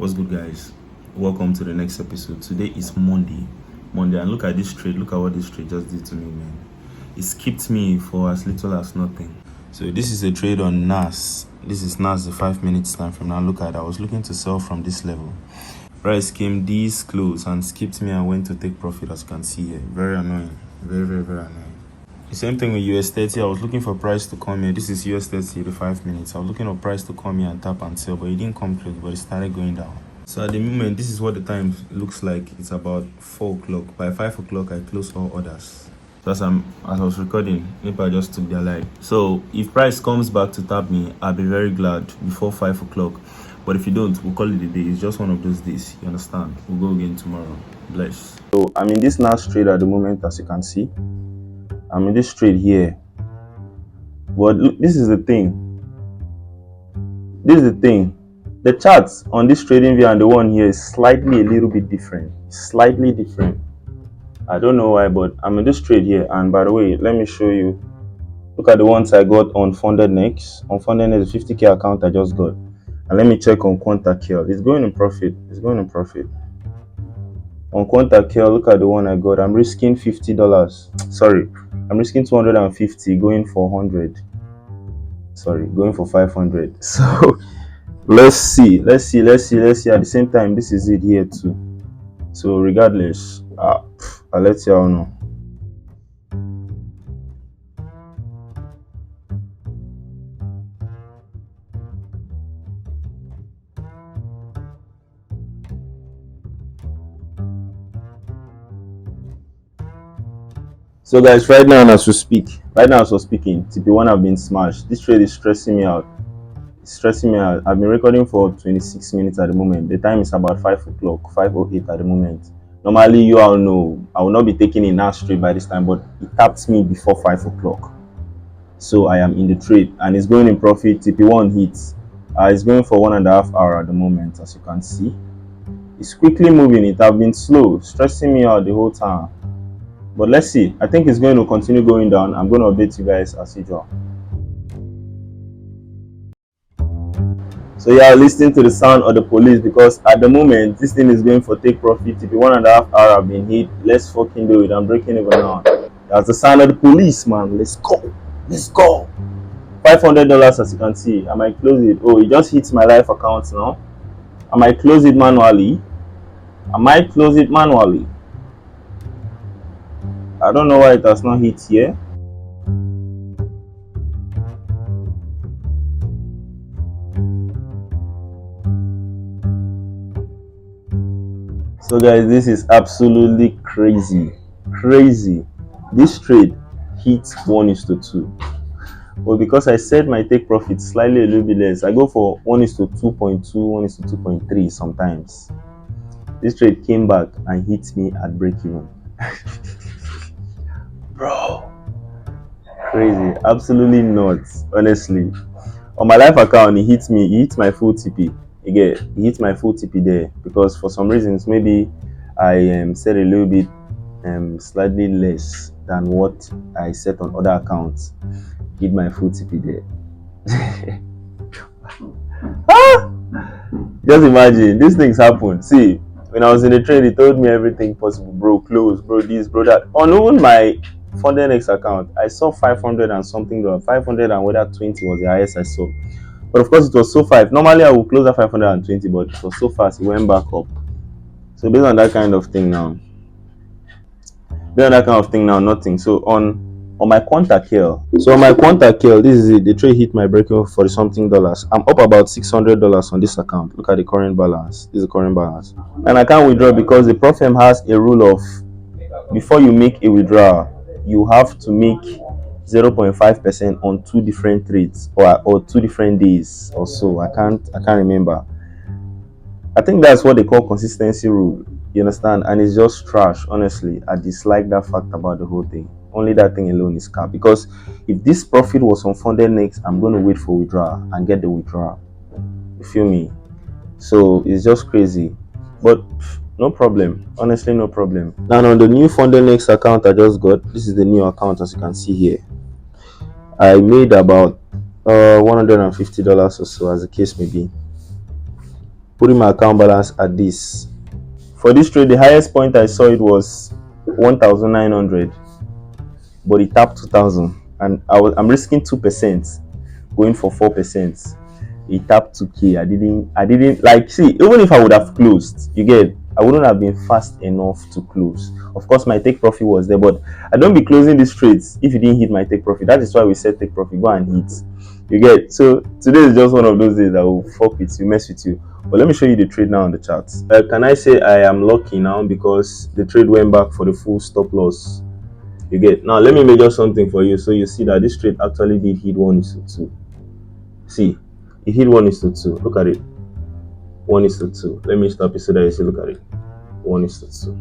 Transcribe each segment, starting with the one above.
What's good, guys? Welcome to the next episode. Today is Monday, and look at this trade. Look at what this trade just did to me, man. It skipped me for as little as nothing. So this is a trade on NAS. This is NAS, the 5 minutes time from now. Look at it. I was looking to sell from this level. Price came this close and skipped me and went to take profit, as you can see here. Very annoying. Very annoying. The same thing with US30. I was looking for price to come here. This is US30, the 5 minutes. I was looking for price to come here and tap and sell, but it didn't come close, but it started going down. So at the moment, this is what the time looks like. It's about 4 o'clock. By 5 o'clock, I close all orders. So as I was recording, NEPA just took their life. So if price comes back to tap me, I'll be very glad before 5 o'clock. But if you don't, we'll call it a day. It's just one of those days. You understand? We'll go again tomorrow. Bless. So I'm in this last trade at the moment, as you can see. I'm in this trade here. But look, this is the thing. The charts on this trading view and the one here is slightly a little bit different. Slightly different. I don't know why, but I'm in this trade here. And by the way, let me show you. Look at the ones I got on fundednext. On fundednext, the 50k account I just got. And let me check on QuantaKel. It's going in profit. On QuantaKel, look at the one I got. I'm risking $50. Sorry. I'm risking 250, going for 100. Sorry, going for 500. So let's see. At the same time, this is it here too. So regardless, I'll let y'all know. So guys, right now as we're speaking, TP1 have been smashed. This trade is stressing me out. I've been recording for 26 minutes at the moment. The time is about 5 o'clock, 5:08 at the moment. Normally, you all know I will not be taking a NAS trade by this time, but it tapped me before 5 o'clock. So I am in the trade and it's going in profit. TP1 hits. It's going for 1.5 hours at the moment, as you can see. It's quickly moving. It have been slow, stressing me out the whole time. But let's see. I think it's going to continue going down. I'm going to update you guys as usual. So yeah, listening to the sound of the police, because at the moment this thing is going for take profit. If 1.5 hours have been hit, let's fucking do it. I'm breaking even now. That's the sound of the police, man. Let's go. $500, as you can see. I might close it. Oh, it just hits my live account now. I might close it manually. I don't know why it has not hit here. So guys, this is absolutely crazy. This trade hits 1:2. But because I said my take profit slightly a little bit less, I go for 1:2.2, 1:2.3 sometimes. This trade came back and hit me at break even. Bro, crazy, absolutely nuts. Honestly, on my live account, he hit my full TP. Again, he hit my full TP there because for some reasons maybe I set a little bit slightly less than what I set on other accounts. Hit my full TP there. Just imagine, these things happen. See, when I was in the trade, he told me everything possible, bro, close, bro, this, bro, that. On even my fundednext account, I saw 500 and something, 500 and whether 20 was the highest I saw. But of course, it was so fast. Normally, I would close at 520, but it was so fast, it went back up. So based on that kind of thing now, nothing. So on my QuantaKel, this is it. The trade hit my break-even for something dollars. I'm up about $600 on this account. Look at the current balance. This is the current balance, and I can't withdraw because the Prof has a rule of before you make a withdrawal, you have to make 0.5% on 2 different trades or 2 different days or so. I can't remember. I think that's what they call consistency rule. You understand? And it's just trash. Honestly, I dislike that fact about the whole thing. Only that thing alone is cap. Because if this profit was on fundednext, I'm going to wait for withdrawal and get the withdrawal. You feel me? So it's just crazy. But no problem. Honestly, no problem. Now on the new fundednext account I just got, this is the new account as you can see here. I made about $150 or so, as the case may be. putting my account balance at this. For this trade, the highest point I saw it was 1,900, but it tapped 2,000, and I'm risking 2%, going for 4%. It tapped 2k. I didn't like, see, even if I would have closed, you get, I wouldn't have been fast enough to close. Of course, my take profit was there, but I don't be closing these trades if you didn't hit my take profit. That is why we said take profit, go and hit. You get, so today is just one of those days that will fuck with you, mess with you. But let me show you the trade now on the chart. Can I say I am lucky now because the trade went back for the full stop loss? You get, now let me measure something for you so you see that this trade actually did hit 1:2. See, it hit 1:2. Look at it. 1:2. Let me stop it so that you see. Look at it. 1:2.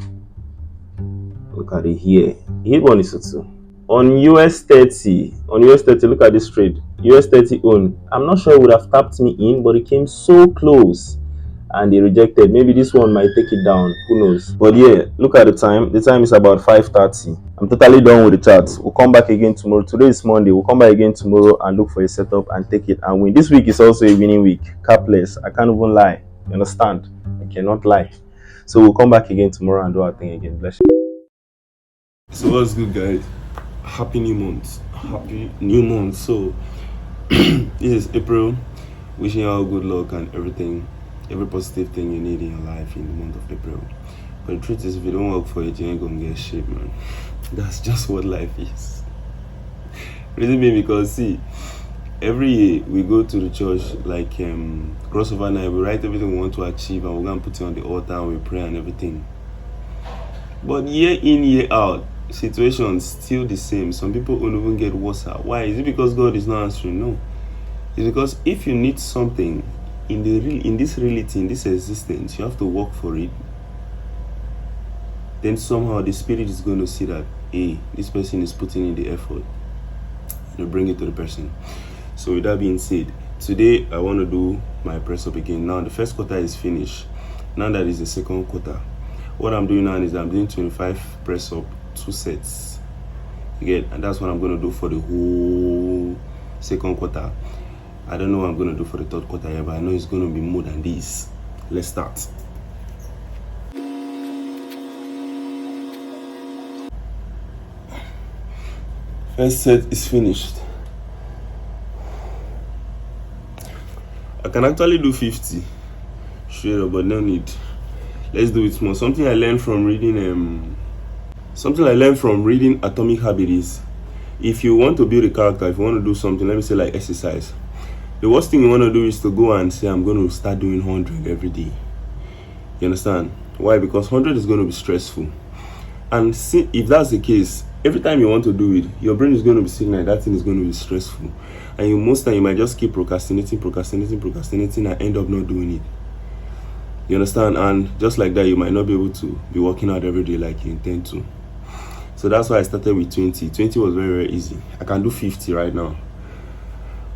Look at it here. It hit 1:2. On US 30, look at this trade. US 30 own. I'm not sure it would have tapped me in, but it came so close and they rejected. Maybe this one might take it down. Who knows? But yeah, look at the time. The time is about 5:30. I'm totally done with the charts. We'll come back again tomorrow. Today is Monday. We'll come back again tomorrow and look for a setup and take it and win. This week is also a winning week. Capless. I can't even lie. You understand? I cannot lie. So we'll come back again tomorrow and do our thing again. Bless you. So what's good, guys? Happy new month. Happy new month. So this is April. Wishing you all good luck and everything. Every positive thing you need in your life in the month of April. But the truth is, if you don't work for it, you ain't gonna get shit, man. That's just what life is. Reason being because, see, every year we go to the church, like crossover night, we write everything we want to achieve and we're gonna put it on the altar and we pray and everything. But year in, year out, situations still the same. Some people won't even get worse. Why? Is it because God is not answering? No. It's because if you need something in this reality, in this existence, you have to work for it. Then somehow the spirit is going to see that, hey, this person is putting in the effort, and you bring it to the person. So with that being said, today I want to do my press up again. Now the first quarter is finished. Now that is the second quarter. What I'm doing now is I'm doing 25 press up, 2 sets. Again, and that's what I'm going to do for the whole second quarter. I don't know what I'm going to do for the third quarter yet, but I know it's going to be more than this. Let's start. First set is finished. I can actually do 50 straight up, but no need. Let's do it more. Something I learned from reading Atomic Habits is, if you want to build a character, if you want to do something, let me say like exercise, the worst thing you want to do is to go and say, I'm going to start doing 100 every day. You understand? Why? Because 100 is going to be stressful. And see, if that's the case, every time you want to do it, your brain is going to be saying like that thing is going to be stressful. And most time you might just keep procrastinating and end up not doing it. You understand? And just like that, you might not be able to be working out every day like you intend to. So that's why I started with 20. 20 was very, very easy. I can do 50 right now.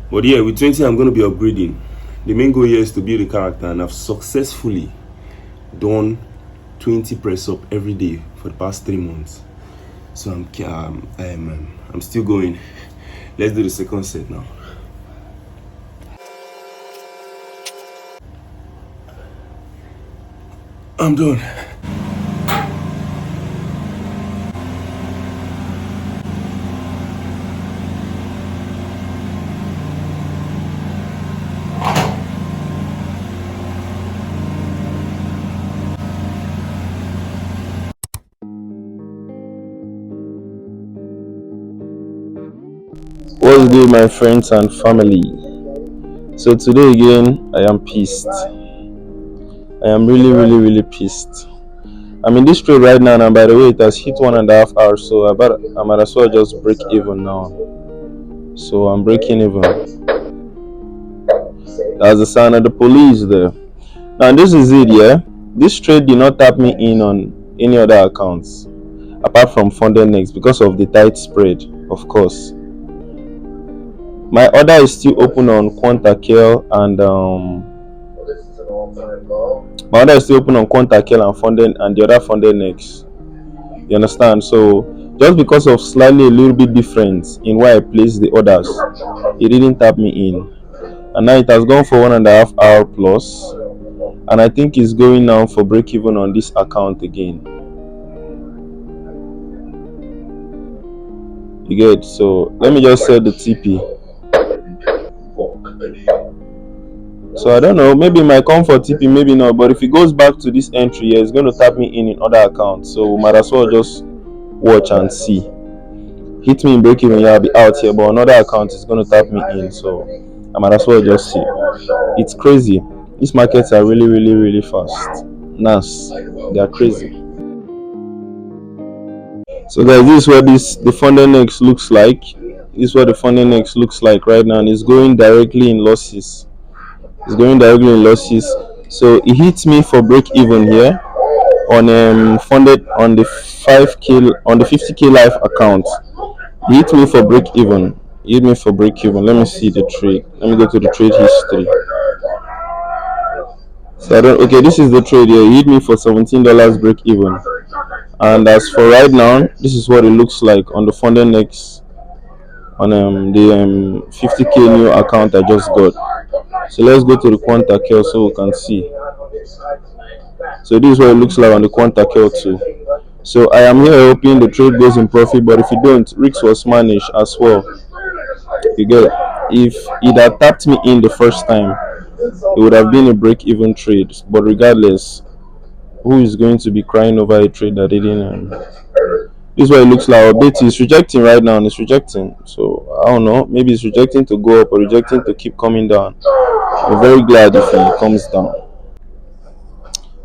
But yeah, with 20, I'm going to be upgrading. The main goal here is to build a character, and I've successfully done 20 press up every day for the past 3 months. So I'm still going. Let's do the second set now. I'm done. What's good, my friends and family? So today again, I am pissed. I am really pissed. I'm in this trade right now, and by the way, it has hit 1.5 hours, so I might as well just break even now. So I'm breaking even. That's the sign of the police there. Now this is it, yeah. This trade did not tap me in on any other accounts apart from fundednext because of the tight spread, of course. My order is still open on Quantakel and my order is still open on Quantakel and the other fundednext. You understand? So just because of slightly a little bit difference in where I placed the orders, it didn't tap me in. And now it has gone for 1.5 hour plus, and I think it's going now for break even on this account again. You get? So let me just set the TP. So I don't know, maybe it might come for TP, maybe not. But if it goes back to this entry here, it's going to tap me in other accounts. So we might as well just watch and see. Hit me in break even, yeah, I'll be out here. But another account is going to tap me in. So I might as well just see. It's crazy. These markets are really, really, really fast. Nas, they are crazy. So guys, this is what the funded next looks like. This is what the funded next looks like right now, and it's going directly in losses. It's going directly in losses. So it hits me for break even here on funded on the 5k on the 50k life account. It hit me for break even. It hit me for break even. Let me see the trade. Let me go to the trade history. So I don't. Okay, this is the trade here. It hit me for $17 break even. And as for right now, this is what it looks like on the funded next on the 50k new account I just got. So let's go to the Quanta Kill so we can see. So this is what it looks like on the Quanta Kill too. So I am here hoping the trade goes in profit, but if it don't, risks was managed as well. You get it? If it had tapped me in the first time, it would have been a break-even trade. But regardless, who is going to be crying over a trade that didn't? This is what it looks like. Update is rejecting right now, and it's rejecting. So I don't know. Maybe it's rejecting to go up or rejecting to keep coming down. I'm very glad if it comes down.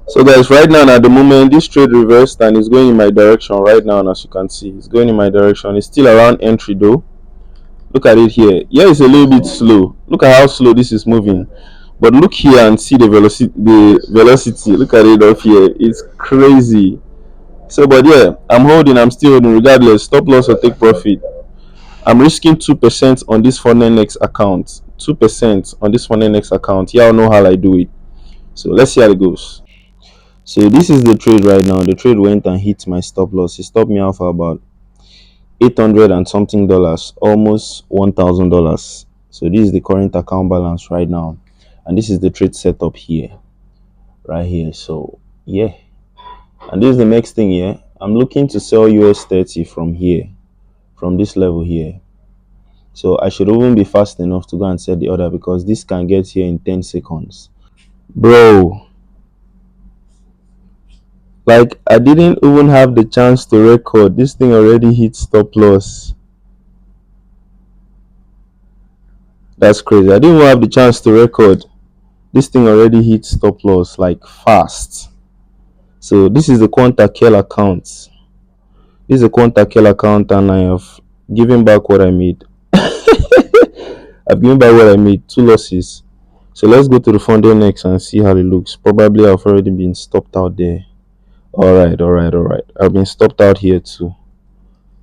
So guys, right now at the moment this trade reversed and it's going in my direction right now, and as you can see, it's going in my direction. It's still around entry though. Look at it here. Here it's a little bit slow. Look at how slow this is moving. But look here and see the velocity. Look at it up here. It's crazy. So but yeah, I'm still holding regardless. Stop loss or take profit. I'm risking 2% on this fundednext account. 2% on this fundednext account. Y'all know how I do it. So let's see how it goes. So this is the trade right now. The trade went and hit my stop loss. It stopped me out for about $800 and something dollars, almost $1,000. So this is the current account balance right now, and this is the trade setup here, right here. So yeah, and this is the next thing here. I'm looking to sell US30 from here, from this level here. So I should even be fast enough to go and set the order, because this can get here in 10 seconds, bro. Like, I didn't even have the chance to record. This thing already hit stop loss. That's crazy. I didn't even have the chance to record. This thing already hit stop loss, like, fast. So this is the Quanta Kill account. This is a Quanta Kill account, and I have given back what I made. I've given back what I made. 2 losses. So let's go to the fundednext and see how it looks. Probably I've already been stopped out there. All right. I've been stopped out here too.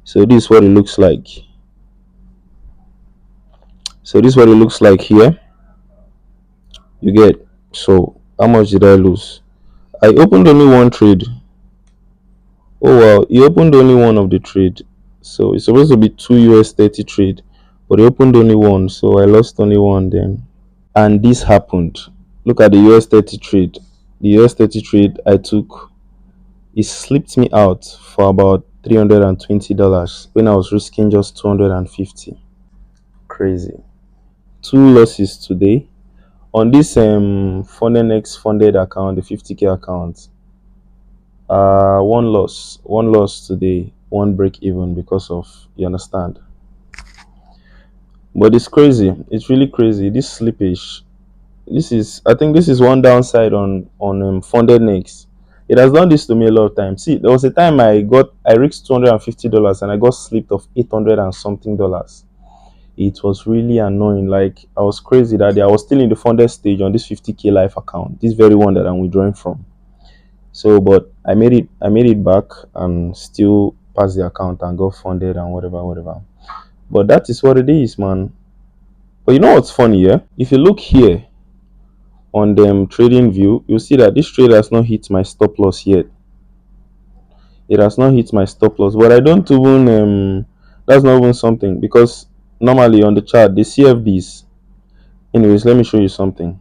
So this is what it looks like. So this is what it looks like here. You get. So how much did I lose? I opened only one trade. Oh wow, he opened only one of the trade. So it's supposed to be 2 US30 trade, but he opened only one, so I lost only one then. And this happened. Look at the US30 trade. The US30 trade I took, it slipped me out for about $320 when I was risking just $250. Crazy. 2 losses today on this fundednext funded account, the 50k account. One loss today, 1 break even because of, you understand. But it's crazy. It's really crazy. This slippage. I think this is one downside on fundednext. It has done this to me a lot of times. See, there was a time I risked $250 and I got slipped of 800 and something dollars. It was really annoying. Like, I was crazy that day. I was still in the funded stage on this 50k life account, this very one that I'm withdrawing from. So, but I made it back and still passed the account and got funded and whatever. But that is what it is, man. But you know what's funny, yeah? If you look here on the trading view, you'll see that this trade has not hit my stop loss yet. It has not hit my stop loss, but I don't even that's not even something, because normally on the chart the CFDs. Anyways, let me show you something.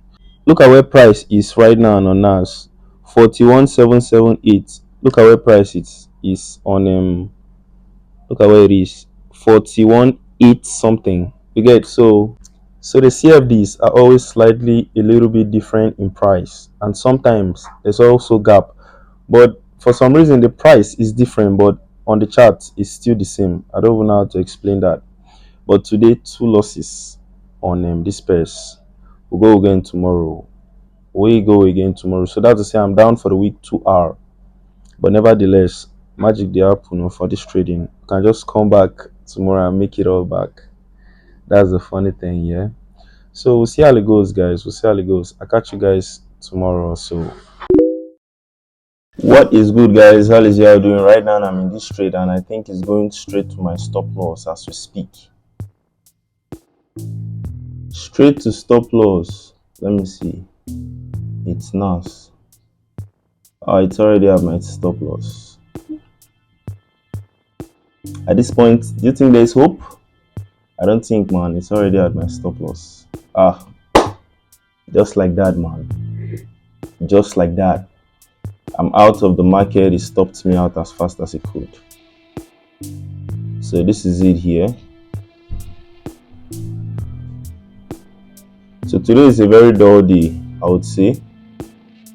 Look at where price is right now on NAS, 41,778. Look at where price is on look at where it is, 41,8 something. You get, so the CFDs are always slightly a little bit different in price, and sometimes there's also gap. But for some reason the price is different, but on the chart it's still the same. I don't even know how to explain that. But today, two losses on this pairs. We'll go again tomorrow. We go again tomorrow. So that's to say I'm down for the week 2 hour. But nevertheless, magic the happen for this trading. You can just come back tomorrow and make it all back. That's the funny thing, yeah. So we'll see how it goes, guys. We'll see how it goes. I'll catch you guys tomorrow. So what is good, guys? How is y'all doing? Right now I'm in this trade and I think it's going straight to my stop loss as we speak. Straight to stop loss. Let me see. It's NAS. Oh, it's already at my stop loss. At this point, do you think there's hope? I don't think, man. It's already at my stop loss. Just like that, man. Just like that. I'm out of the market. It stopped me out as fast as it could. So this is it here. So today is a very dull day, I would say.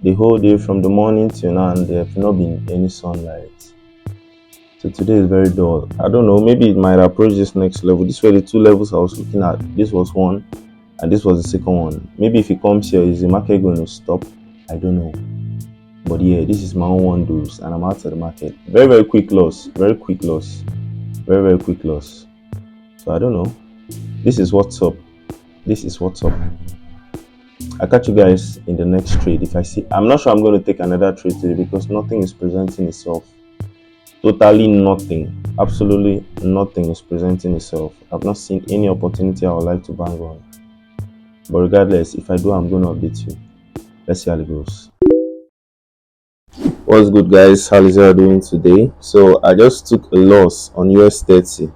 The whole day from the morning till now, and there have not been any sunlight. So today is very dull. I don't know, maybe it might approach this next level. These were the two levels I was looking at. This was one, and this was the second one. Maybe if it comes here, is the market going to stop? I don't know. But yeah, this is my own one dose, and I'm out of the market. Very, very quick loss. Very quick loss. Very, very quick loss. So I don't know. This is what's up. This is what's up. I'll catch you guys in the next trade. If I see, I'm not sure I'm going to take another trade today because nothing is presenting itself. Totally nothing. Absolutely nothing is presenting itself. I've not seen any opportunity I would like to bang on. But regardless, if I do, I'm going to update you. Let's see how it goes. What's good, guys? How is y'all doing today? So I just took a loss on US 30.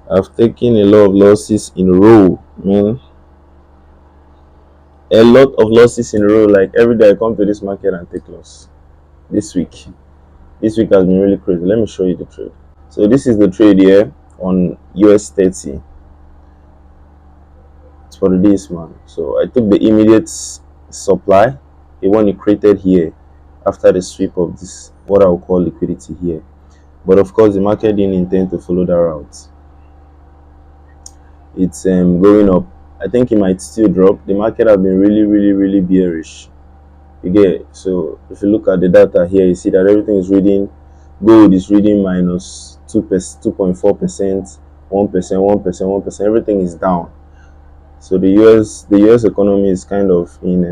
I've taken a lot of losses in a row, man. A lot of losses in a row. Like every day I come to this market and take loss. This week has been really crazy. Let me show you the trade. So this is the trade here on US 30. It's for the days, man. So I took the immediate supply, the one it created here after the sweep of this, what I will call liquidity here. But of course the market didn't intend to follow that route. It's going up. I think it might still drop. The market has been really bearish. You get, so if you look at the data here, you see that everything is reading. Gold is reading minus 2.4%, 1%. Everything is down. So the US economy is kind of in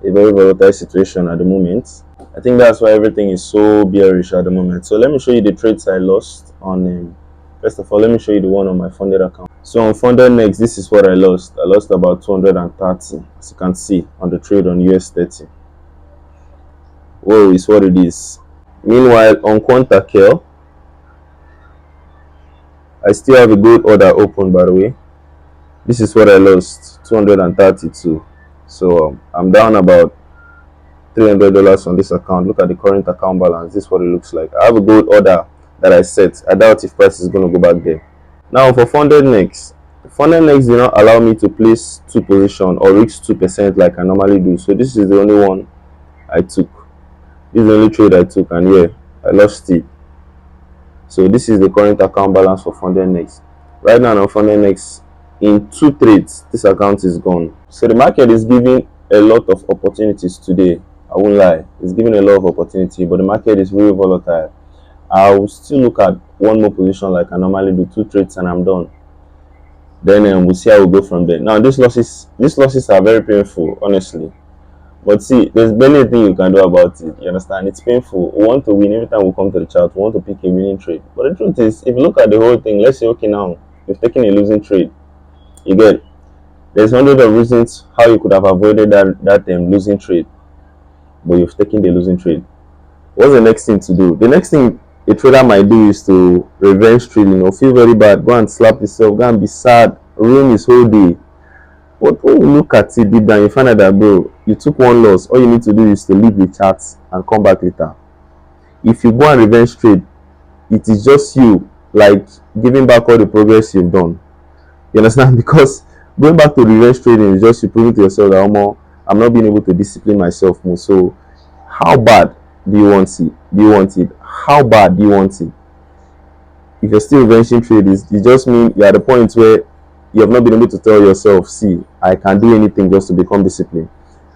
a very volatile situation at the moment. I think that's why everything is so bearish at the moment. So let me show you the trades I lost on. First of all, let me show you the one on my funded account. So on fundednext, this is what I lost. I lost about 230, as you can see on the trade on US 30. Whoa, is what it is. Meanwhile, on Quantakel, I still have a good order open, by the way. This is what I lost, 232. So I'm down about $300 on this account. Look at the current account balance. This is what it looks like. I have a good order that I set. I doubt if price is going to go back there. Now for fundednext did not allow me to place 2 position or reach 2% like I normally do. So this is the only one I took. This is the only trade I took, and yeah, I lost it. So this is the current account balance for fundednext. Right now on fundednext, in 2 trades, this account is gone. So the market is giving a lot of opportunities today. I won't lie, it's giving a lot of opportunity, but the market is really volatile. I will still look at one more position like I normally do, 2 trades, and I'm done. Then we'll see how we go from there. Now these losses are very painful, honestly. But see, there's barely anything you can do about it. You understand? It's painful. We want to win every time we come to the chart. We want to pick a winning trade. But the truth is, if you look at the whole thing, let's say, okay, now you've taken a losing trade. You get it? There's hundreds of reasons how you could have avoided that losing trade, but you've taken the losing trade. What's the next thing to do? The next thing a trader might do is to revenge trading or feel very bad, go and slap yourself, go and be sad, ruin his whole day. But when you look at it deep down, you find out that, bro, you took one loss. All you need to do is to leave the chat and come back later. If you go and revenge trade, it is just you like giving back all the progress you've done. You understand? Because going back to revenge trading is just you proving to yourself that I'm not being able to discipline myself more. So how bad do you want it? Do you want it? How bad do you want it? If you're still revenging trade, it just means you're at the point where you have not been able to tell yourself, see, I can do anything just to become disciplined.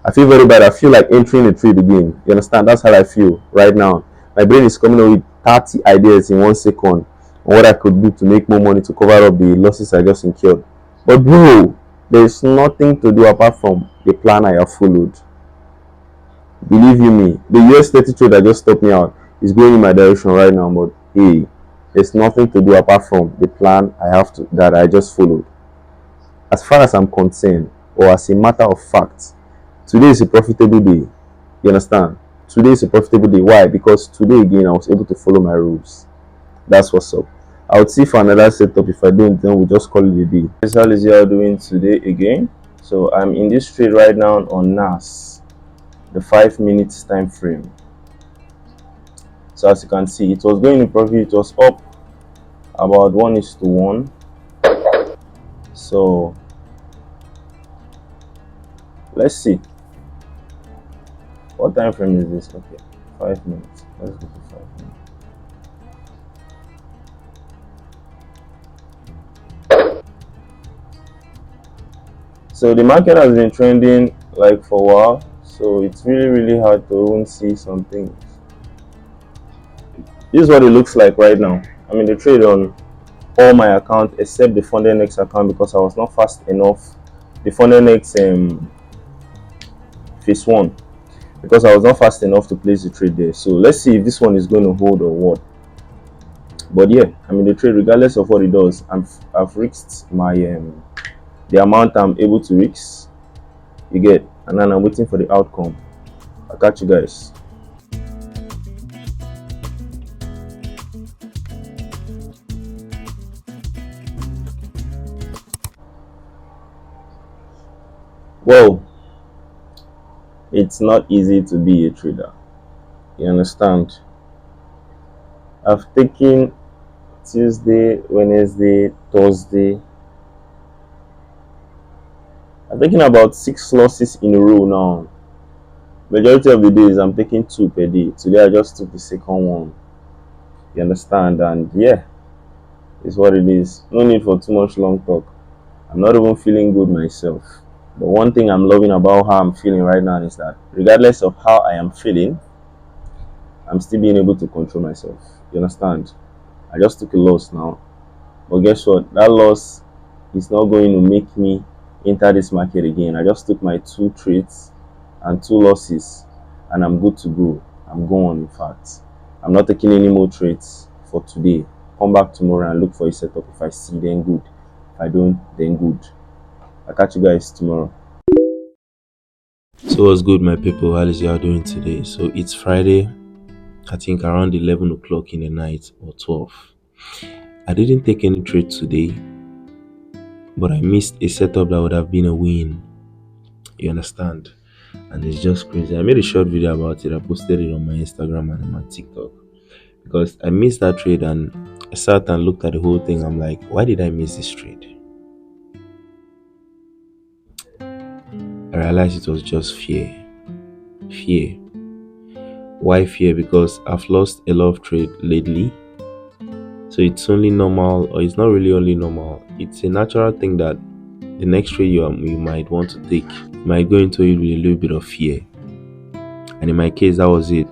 I feel very bad. I feel like entering the trade again. You understand? That's how I feel right now. My brain is coming up with 30 ideas in 1 second on what I could do to make more money to cover up the losses I just incurred. But bro, there is nothing to do apart from the plan I have followed. Believe you me, the US 30 trade that just stopped me out is going in my direction right now. But hey, there's nothing to do apart from the plan that I just followed. As far as I'm concerned, or as a matter of fact, today is a profitable day. You understand? Today is a profitable day. Why? Because today again I was able to follow my rules. That's what's up. I would see for another setup. If I don't, then we'll just call it a day. This is how is y'all doing today again. So I'm in this trade right now on NAS, the 5 minutes time frame. So as you can see, it was going in profit. It was up about 1:1. So let's see. What time frame is this? Okay, 5 minutes. Let's go to 5 minutes. So the market has been trending like for a while, so it's really hard to even see some things. This is what it looks like right now. I'm in the trade on all my accounts except the fundednext account because I was not fast enough. The fundednext phase 1, because I was not fast enough to place the trade there. So let's see if this one is going to hold or what. But yeah, I'm in the trade regardless of what it does. I've risked my the amount I'm able to risk. You get, and then I'm waiting for the outcome. I'll catch you guys. Well, it's not easy to be a trader. You understand? I've taken Tuesday, Wednesday, Thursday. I've taken about 6 losses in a row now. Majority of the days I'm taking 2 per day. Today I just took the second one. You understand? And yeah, it's what it is. No need for too much long talk. I'm not even feeling good myself. But one thing I'm loving about how I'm feeling right now is that regardless of how I am feeling, I'm still being able to control myself. You understand? I just took a loss now. But guess what? That loss is not going to make me enter this market again. I just took my 2 trades and 2 losses and I'm good to go. I'm gone, in fact. I'm not taking any more trades for today. Come back tomorrow and look for a setup. If I see, then good. If I don't, then good. I'll catch you guys tomorrow. So what's good, my people? How is y'all doing today? So it's Friday, I think around 11 o'clock in the night or 12. I didn't take any trade today, but I missed a setup that would have been a win. You understand? And it's just crazy. I made a short video about it. I posted it on my Instagram and on my TikTok because I missed that trade and I sat and looked at the whole thing. I'm like, why did I miss this trade? I realized it was just fear. Fear. Why fear? Because I've lost a lot of trade lately. So it's only normal, or it's not really only normal. It's a natural thing that the next trade you might want to take might go into it with a little bit of fear. And in my case, that was it.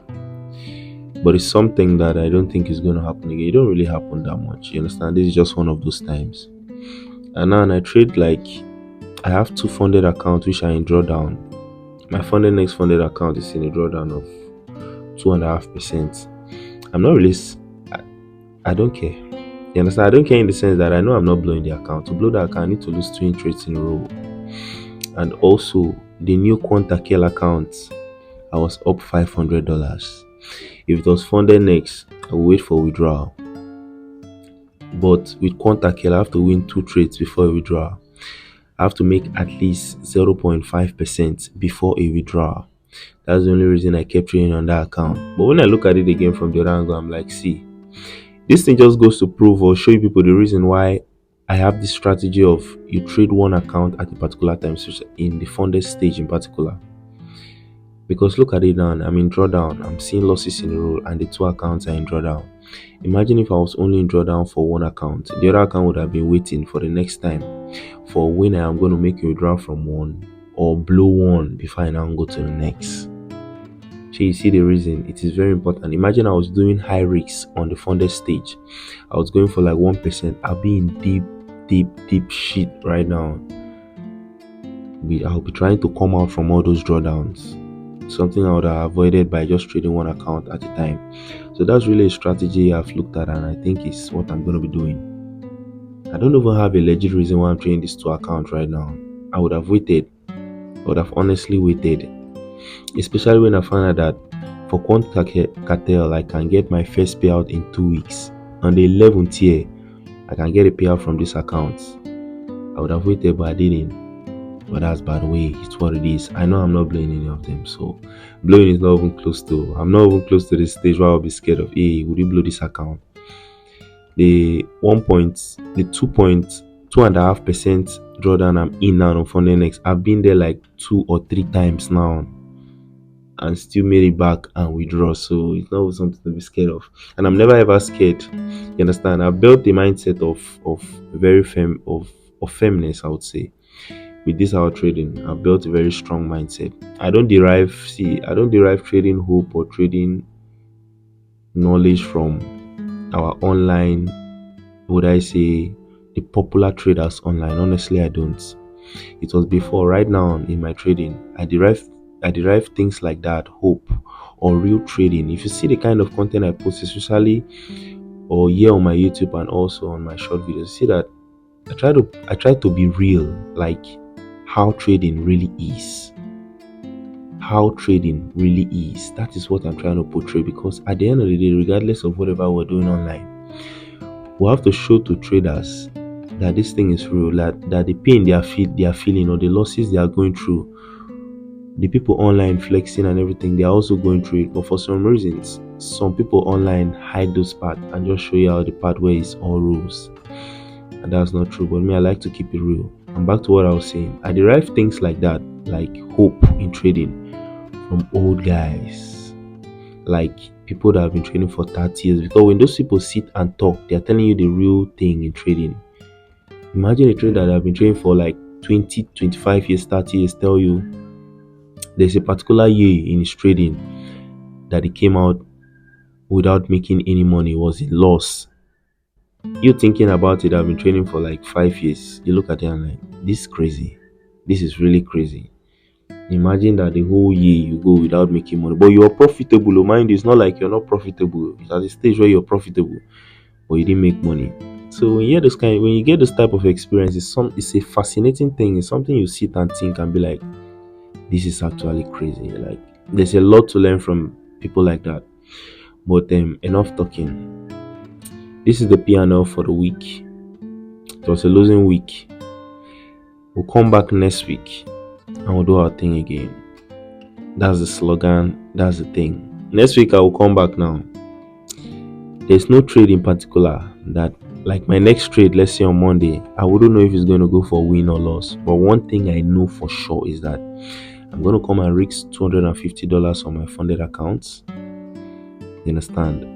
But it's something that I don't think is going to happen again. It don't really happen that much. You understand? This is just one of those times. And now I trade like I have 2 funded accounts which are in drawdown. My fundednext funded account is in a drawdown of 2.5%. I'm not really. I don't care. You understand? I don't care in the sense that I know I'm not blowing the account. To blow the account, I need to lose 2 trades in a row. And also, the new Quantakel account, I was up $500. If it was fundednext, I will wait for withdrawal. But with Quantakel, I have to win 2 trades before withdrawal. I have to make at least 0.5% before a withdrawal. That's the only reason I kept trading on that account. But when I look at it again from the other angle, I'm like, see, this thing just goes to prove or show you people the reason why I have this strategy of you trade one account at a particular time, so in the funded stage in particular. Because look at it now, I'm in drawdown, I'm seeing losses in a row, and the two accounts are in drawdown. Imagine if I was only in drawdown for one account, the other account would have been waiting for the next time for when I am going to make a withdrawal from one or blow one before I now go to the next. So you see the reason. It is very important. Imagine I was doing high risks on the funded stage. I was going for like 1%. I'll be in deep shit right now. I'll be trying to come out from all those drawdowns. Something I would have avoided by just trading one account at a time. So that's really a strategy I've looked at, and I think it's what I'm going to be doing. I don't even have a legit reason why I'm trading these two accounts right now. I would have waited. I would have honestly waited. Especially when I found out that for Quant Cartel, I can get my first payout in 2 weeks. On the 11th year, I can get a payout from this account. I would have waited, but I didn't. But that's by the way, it's what it is. I know I'm not blowing any of them, so blowing is not even close to. I'm not even close to the stage where I'll be scared of. Hey, would you blow this account? The 2.5% drawdown I'm in now on fundednext. I've been there like 2 or 3 times now, and still made it back and withdraw. So it's not something to be scared of, and I'm never ever scared. You understand? I've built the mindset of very firmness, I would say. With this our trading, I've built a very strong mindset. I don't derive trading hope or trading knowledge from our online, would I say, the popular traders online. Honestly, I don't. It was before. Right now in my trading, I derive things like that, hope or real trading. If you see the kind of content I post, especially or here on my YouTube and also on my short videos, see that I try to be real, like how trading really is. How trading really is. That is what I'm trying to portray, because at the end of the day, regardless of whatever we're doing online, we have to show to traders that this thing is real, that the pain they are feeling or the losses they are going through, the people online flexing and everything, they are also going through it. But for some reasons, some people online hide those parts and just show you how the part where it's all rules. And that's not true. But me, I like to keep it real. And back to what I was saying, I derive things like that, like hope in trading, from old guys, like people that have been trading for 30 years. Because when those people sit and talk, they're telling you the real thing in trading. Imagine a trader that have been trading for like 20, 25 years, 30 years, tell you there's a particular year in his trading that he came out without making any money, was in loss. You thinking about it, I've been trading for like 5 years. You look at it and like, this is crazy. This is really crazy. Imagine that the whole year you go without making money, but you're profitable. Mind you, it's not like you're not profitable. It's at the stage where you're profitable, but you didn't make money. So when you get this type of experience, it's a fascinating thing. It's something you sit and think and be like, this is actually crazy. Like, there's a lot to learn from people like that. But enough talking. This is the P&L for the week. It was a losing week. We'll come back next week and we'll do our thing again. That's the slogan. That's the thing. Next week I will come back now. There's no trade in particular that, like my next trade, let's say on Monday, I wouldn't know if it's going to go for win or loss. But one thing I know for sure is that I'm going to come and risk $250 on my funded accounts. You understand?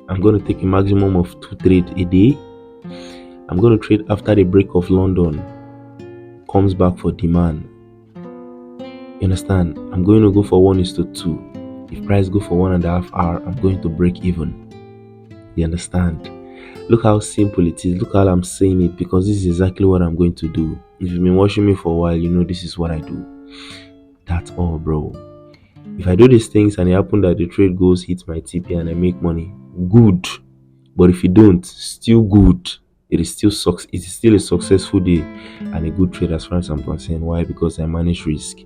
I'm going to take a maximum of 2 trades a day. I'm going to trade after the break of London comes back for demand. You understand? I'm going to go for 1:2. If price go for 1.5 hour, I'm going to break even. You understand? Look how simple it is. Look how I'm saying it, because this is exactly what I'm going to do. If you've been watching me for a while, you know this is what I do. That's all, bro. If I do these things and it happens that the trade goes, hits my TP and I make money, good. But if you don't, still good. It is still a successful day and a good trade as far as I'm concerned. Why? Because I manage risk,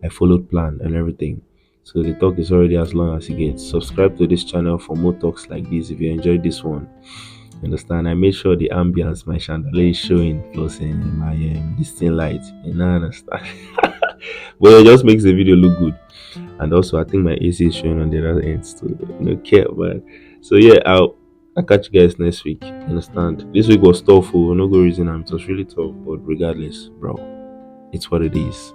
I followed plan and everything. So the talk is already as long as it gets. Subscribe to this channel for more talks like this if you enjoyed this one. You understand? I made sure the ambience, my chandelier is showing, plus my distinct light. You know, understand? But it just makes the video look good. And also, I think my AC is showing on the other end, so care. But so yeah, I'll catch you guys next week. You understand? This week was tough for no good reason. It was really tough, but regardless, bro, it's what it is.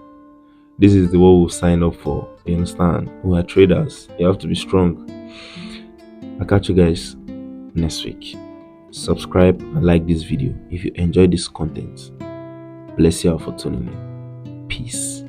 This is the what we'll sign up for. You understand? We are traders. You have to be strong. I'll catch you guys next week. Subscribe and like this video if you enjoy this content. Bless you all for tuning in. Peace.